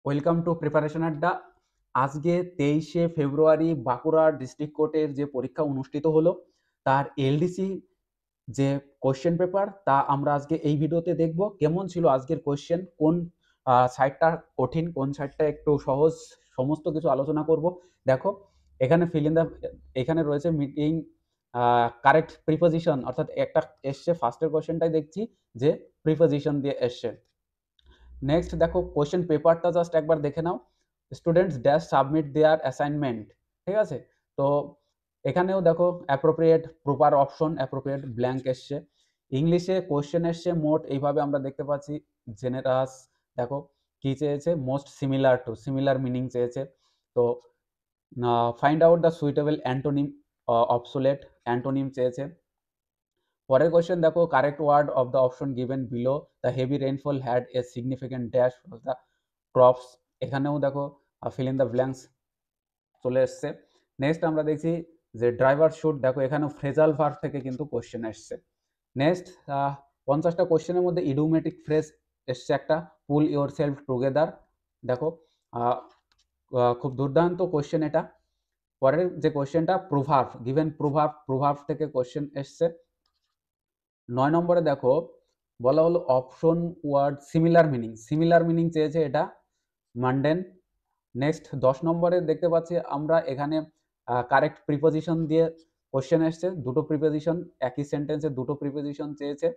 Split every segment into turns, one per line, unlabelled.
Welcome to preparation আড্ডা। আজকে 23শে ফেব্রুয়ারি Bankura district কোর্টের যে পরীক্ষা অনুষ্ঠিত হলো তার এলডিসি যে কোশ্চেন পেপার তা আমরা আজকে এই ভিডিওতে দেখব। কেমন ছিল আজকের কোশ্চেন, কোন সাইডটা কঠিন, কোন সাইডটা একটু সহজ, সমস্ত কিছু আলোচনা করব। দেখো এখানে ফিল ইন দ্য, এখানে রয়েছে মিটিং কারেক্ট প্রিপোজিশন, অর্থাৎ একটা এসছে ফার্স্টের কোশ্চেনটাই দেখছি যে প্রিপোজিশন দিয়ে এসছে। নেক্সট দেখো কোশ্চেন পেপারটা জাস্ট একবার দেখে নাও। Students dash submit their assignment, ঠিক আছে। তো এখানেও দেখো appropriate proper option, appropriate blank এসছে। ইংলিশে কোশ্চেন এসছে মোট এইভাবে আমরা দেখতে পাচ্ছি। জেনারাস দেখো কি চেয়েছে, most similar to, similar meaning চেয়েছে। তো find out the suitable antonym, obsolete antonym চেয়েছে। পরের কোশ্চেন দেখো correct word of the option given below, the heavy rainfall had a significant dash for the crops. এখানেও দেখো ফিল ইন দ্য ব্ল্যাঙ্কস চলে এসছে। Next আমরা দেখছি যে ড্রাইভার শুড, দেখো এখানেও ফ্রেজাল ভার্ব থেকে কিন্তু কোশ্চেন এসছে। নেক্সট 50টা কোশ্চেনের মধ্যে ইডিওমেটিক ফ্রেজ এসছে একটা, পুল ইউর সেলফ টুগেদার। দেখো খুব দুর্দান্ত কোশ্চেন এটা। পরের যে কোশ্চেনটা প্রোভার্ব, গিভেন প্রোভার্ব, প্রোভার্ব থেকে কোশ্চেন এসছে। 9 নম্বরে দেখো বলা হলো option word similar meaning, similar meaning চেয়েছে এটা, মান্ডেন। নেক্সট 10 নম্বরে দেখতে পাচ্ছি আমরা এখানে কারেক্ট প্রিপোজিশন দিয়ে কোশ্চেন এসছে, দুটো প্রিপোজিশন, একই সেন্টেন্সে দুটো প্রিপোজিশন চেয়েছে,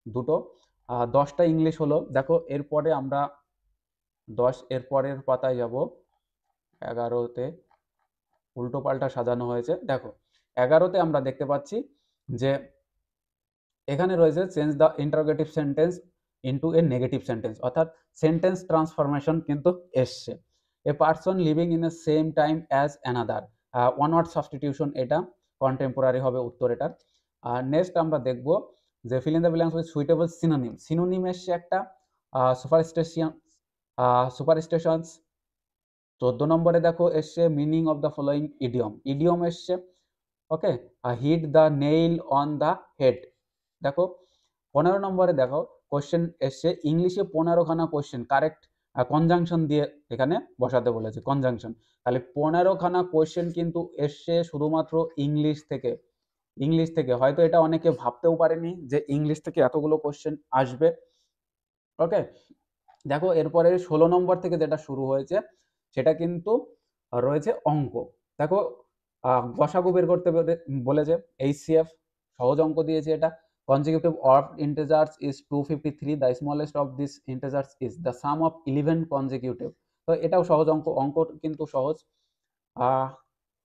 দুটো। 10টা ইংলিশ হলো। দেখো এরপরে আমরা 10 এর পরের পাতায় যাব, 11তে উল্টো পাল্টা সাজানো হয়েছে। দেখো 11তে আমরা দেখতে পাচ্ছি যে এখানে রয়েছে change the interrogative sentence into a negative sentence, অর্থাৎ সেন্টেন্স ট্রান্সফরমেশন কিন্তু এসছে। A person living in a same time as another, one word substitution, এটা কন্টেম্পোরারি হবে উত্তর এটার। নেক্সট আমরা দেখব যে fill in the blanks with suitable synonym, synonym এসছে একটা, সুপারস্টেশন, সুপারস্টেশনস। 14 নম্বরে দেখো এসছে meaning of the following idiom, idiom এসছে। Okay, hit the nail on the head. দেখো 15 নম্বরে দেখো কোশ্চেন এসছে ইংলিশে 15খানা কোশ্চেন কারেক্ট কনজাংশন দিয়ে এখানে বসাতে বলেছে, কনজাংশন। তাহলে 15খানা কোশ্চেন কিন্তু এসছে শুধুমাত্র ইংলিশ থেকে। ইংলিশ থেকে হয়তো এটা অনেকে ভাবতেও পারেনি যে ইংলিশ থেকে এতগুলো কোশ্চেন আসবে। ওকে, দেখো এরপরে 16 নম্বর থেকে যেটা শুরু হয়েছে সেটা কিন্তু রয়েছে অঙ্ক। দেখো গসাগু বের করতে বলেছে, এইচসিএফ সহজ অঙ্ক দিয়েছে এটা। consecutive of integers is 253, the smallest of these integers is the sum of 11 consecutive। তো এটাও সহজ অঙ্ক, অঙ্ক কিন্তু সহজ।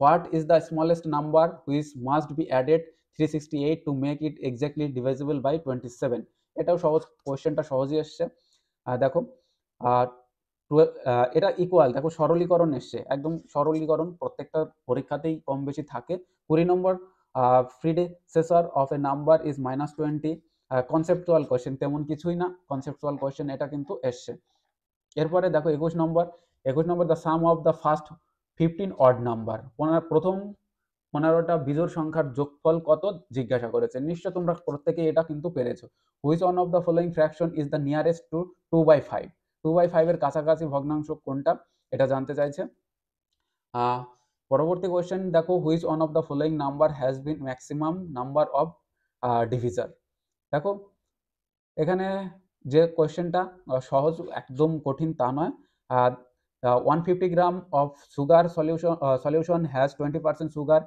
what is the smallest number which must be added 368 to make it exactly divisible by 27? এটাও সহজ, কোশ্চেনটা সহজই এসছে। দেখো এটা ইকুয়াল, দেখো সরলীকরণ এসছে, একদম সরলীকরণ প্রত্যেকটা পরীক্ষাতেই কম বেশি থাকে। 20 নম্বর predecessor of a number is -20, conceptual question, তেমন কিছুই না, কনসেপচুয়াল কোশ্চেন এটা কিন্তু এসছে। এরপরে দেখো 21 নম্বর, 21 নম্বর the sum of the first 15 odd number, প্রথম 15টা বিজোড় সংখ্যার যোগফল কত জিজ্ঞাসা করেছে। নিশ্চয় তোমরা প্রত্যেকে এটা কিন্তু পেরেছো। Which one of the following fraction is the nearest to 2/5, 2/5 এর কাছাকাছি ভগ্নাংশ কোনটা এটা জানতে চাইছে। পরবর্তী কোয়েশ্চেন দেখো which one of the following number has been maximum number of divisor. দেখো এখানে যে কোয়েশ্চেনটা সহজ, একদম কঠিন তা নয়। 150 gram of sugar solution has 20% sugar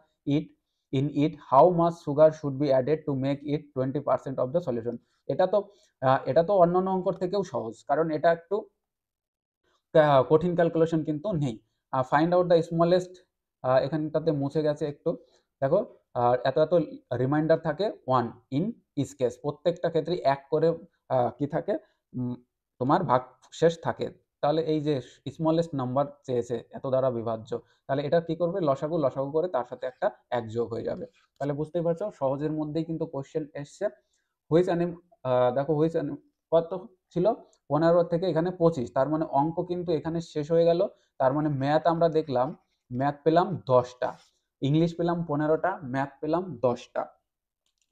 in it, how much sugar should be added to make it 20% of the solution? এটা তো অন্যান্য অঙ্কর থেকেও সহজ, কারণ এটা একটু কঠিন ক্যালকুলেশন কিন্তু নেই। ফাইন্ড আউট দ্য স্মলেস্ট, এখানটাতে মুছে গেছে একটু। দেখো এত এত রিমাইন্ডার থাকে 1 ইন ইচ কেস, প্রত্যেকটা ক্ষেত্রে এক করে কি থাকে, তোমার ভাগশেষ থাকে। তাহলে এই যে স্মলেস্ট নাম্বার চেয়েছে এত দ্বারা বিভাজ্য, তাহলে এটা কি করবে, লসাগু লসাগু করে তার সাথে একটা এক যোগ হয়ে যাবে। তাহলে বুঝতেই পারছো সহজের মধ্যেই কিন্তু কোশ্চেন এসছে। হুইচ দেখো হুইচ কত ছিল 15 থেকে এখানে 25, তার মানে অঙ্ক কিন্তু এখানে শেষ হয়ে গেল। তার মানে ম্যাথ আমরা দেখলাম, ম্যাথ পেলাম 10টা, ইংলিশ পেলাম 15টা, ম্যাথ পেলাম 10টা।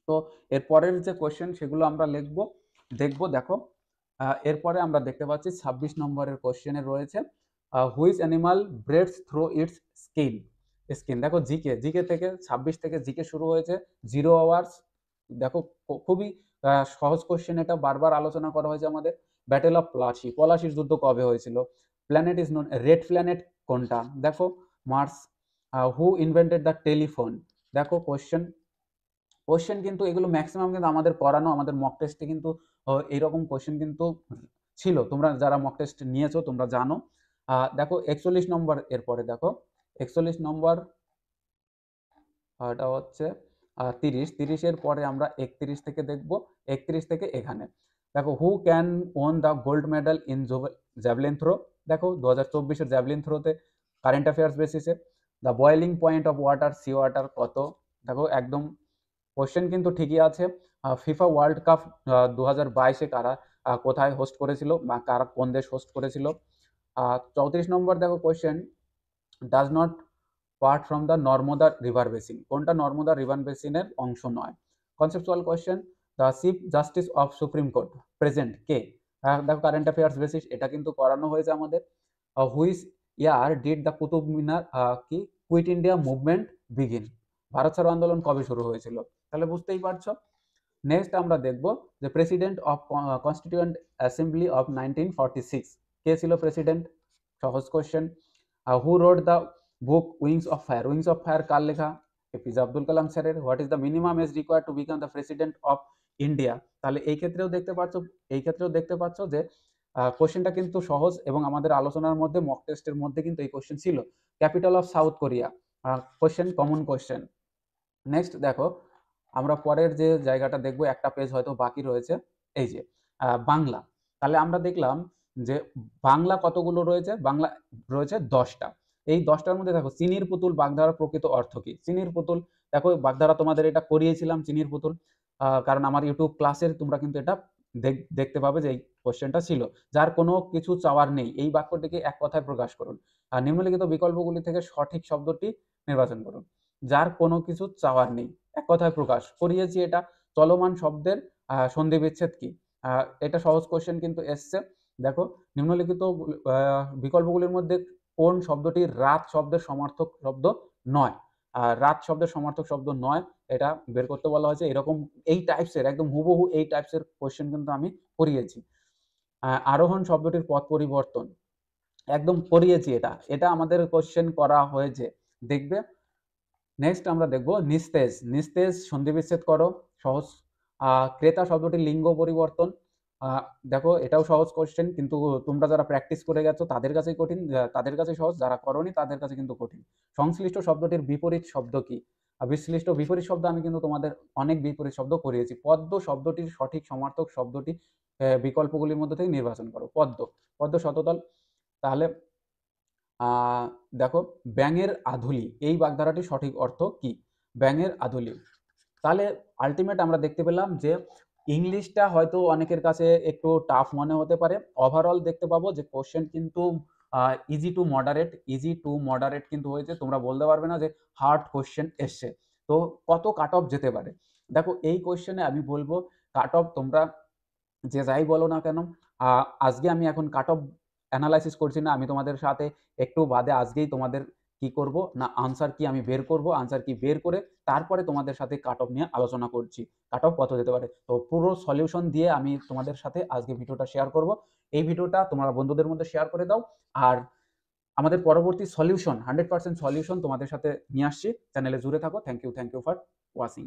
তো এর পরের যে কোশ্চেন সেগুলো আমরা দেখবো। দেখো এরপরে আমরা দেখতে পাচ্ছি 26 নম্বরের কোশ্চেনে রয়েছে which animal breaths through it's skin. Skin দেখো জিকে জিকে থেকে 26 থেকে জিকে শুরু হয়েছে 0 আওয়ার্স। দেখো খুবই সহজ কোশ্চেন, এটা বারবার আলোচনা করা হয়েছে আমাদের। ব্যাটেল অফ প্লাসি, পলাশির যুদ্ধ কবে হয়েছিল? Planet is known, red planet কোনটা? দেখো Mars. Who invented the telephone? দেখো কোশ্চেন কিন্তু এগুলো ম্যাক্সিমাম কিন্তু আমাদের করানো, আমাদের মক টেস্টে কিন্তু এইরকম কোশ্চেন কিন্তু ছিল। তোমরা যারা মক টেস্ট নিয়েছো তোমরা জানো। দেখো 41 নম্বর, এরপরে দেখো 41 নম্বর এটা হচ্ছে 30 পরে আমরা 31 থেকে দেখব। 31 থেকে এখানে দেখো who can won the gold medal in javelin throw? দেখো 2024-এর জ্যাভলিন থ্রোতে কারেন্ট অ্যাফেয়ার্স বেসিসে। The boiling point of water, sea water কত? দেখো একদম কোশ্চেন কিন্তু ঠিকই আছে। ফিফা ওয়ার্ল্ড কাপ 2022-এ কারা কোথায় হোস্ট করেছিল বা কারা কোন দেশ হোস্ট করেছিল? 34 নম্বর দেখো question, does not part from the Narmada river basin? কোনটা নর্মদা রিভার বেসিনের অংশ নয়? Conceptual question, the chief justice of supreme court present কে? দেখো কারেন্ট অ্যাফেয়ার্স বেসিস, এটা কিন্তু করানো হয়েছে আমাদের। Which year did the Qutub Minar কি কুইট ইন্ডিয়া মুভমেন্ট বিগিন? ভারত ছাড়ো আন্দোলন কবে শুরু হয়েছিল? তাহলে বুঝতেই পারছো। নেক্সট আমরা দেখব যে president of constituent assembly of 1946 কে ছিল প্রেসিডেন্ট? সহজ question. Who wrote the book wings of fire? Wings of fire কার লেখা? এপিজে আব্দুল কালাম স্যারের। What is the minimum age required to become the president of India? তাহলে এই ক্ষেত্রেও দেখতে পাচ্ছ যে কোশ্চেনটা কিন্তু সহজ এবং আমাদের আলোচনার মধ্যে মক টেস্টের মধ্যে কিন্তু এই কোশ্চেন ছিল। Capital of south Korea question, common question. Next দেখো আমরা পরের যে জায়গাটা দেখব, একটা পেজ হয়তো বাকি রয়েছে, এই যে বাংলা। তাহলে আমরা দেখলাম যে বাংলা কতগুলো রয়েছে? বাংলা রয়েছে 10টা। এই 10টার মধ্যে দেখো চিনির পুতুল বাগধারা প্রকৃত অর্থ কি? চিনির পুতুল, দেখো বাগধারা তোমাদের এটা করিয়েছিলাম চিনির পুতুল, কারণ আমার ইউটিউব ক্লাসের তোমরা কিন্তু এটা দেখতে পাবে যে এই কোশ্চেনটা ছিল। যার কোনো কিছু চাওয়ার নেই, এই বাক্যটিকে এক কথায় প্রকাশ করুন। আর নিম্নলিখিত বিকল্পগুলি থেকে সঠিক শব্দটি নির্বাচন করুন। যার কোনো কিছু চাওয়ার নেই, এক কথায় প্রকাশ করিয়েছি। এটা চলমান শব্দের সন্ধি বিচ্ছেদ কি? এটা সহজ কোশ্চেন কিন্তু এসছে। দেখো নিম্নলিখিত বিকল্পগুলির মধ্যে কোন শব্দটি রাত শব্দের সমার্থক শব্দ নয়? রাত শব্দের সমার্থক শব্দ নয়, এটা বের করতে বলা হয়েছে। এরকম এই টাইপসের একদম হুবহু এই টাইপসের কোশ্চেন কিন্তু আমি করিয়েছি। আরোহণ শব্দটির পথ পরিবর্তন একদম করিয়েছি, এটা আমাদের কোশ্চেন করা হয়েছে, দেখবে। নেক্সট আমরা দেখব নিস্তেজ। নিস্তেজ সন্ধি বিচ্ছেদ করো, সহজ। ক্রেতা শব্দটির লিঙ্গ পরিবর্তন, দেখো এটাও সহজ কোশ্চেন, কিন্তু তোমরা যারা প্র্যাকটিস করে গেছো তাদের কাছেই কঠিন, তাদের কাছে সহজ, যারা করনি তাদের কাছে কিন্তু কঠিন। সংশ্লিষ্ট শব্দটির বিপরীত শব্দ কি? বিশ্লিষ্ট বিপরীত শব্দ আমি কিন্তু তোমাদের অনেক বিপরীত শব্দ করিয়েছি। পদ্ম শব্দটির সঠিক সমার্থক শব্দটি বিকল্পগুলির মধ্যে থেকে নির্বাচন করো। পদ্ম শততল। তাহলে দেখো ব্যাঙের আধুলি, এই বাগধারাটির সঠিক অর্থ কি? ব্যাঙের আধুলি। তাহলে আলটিমেট আমরা দেখতে পেলাম যে ইংলিশটা হয়তো অনেকের কাছে একটু টাফ মনে হতে পারে। ওভারঅল দেখতে পাবো যে কোশ্চেন কিন্তু ইজি টু মডারেট কিন্তু হয়েছে। তোমরা বলতে পারবে না যে হার্ড কোশ্চেন এসছে। তো কত কাট অফ যেতে পারে? দেখো এই কোশ্চেনে আমি বলবো কাট অফ তোমরা যে যাই বলো না কেন, আজকে আমি এখন কাট অফ অ্যানালাইসিস করছি না, আমি তোমাদের সাথে একটু বাদে আজকেই তোমাদের কি করব না আনসার কি আমি বের করব, আনসার কি বের করে তারপরে তোমাদের সাথে কাট অফ নিয়ে আলোচনা করছি, কাট অফ কত যেতে পারে। তো পুরো সলিউশন দিয়ে আমি তোমাদের সাথে আজকে ভিডিওটা শেয়ার করব। এই ভিডিওটা তোমরা বন্ধুদের মধ্যে শেয়ার করে দাও। আর আমাদের পরবর্তী সলিউশন 100% সলিউশন তোমাদের সাথে নিয়ে আসছি। চ্যানেলে জুড়ে থাকো। Thank you for watching.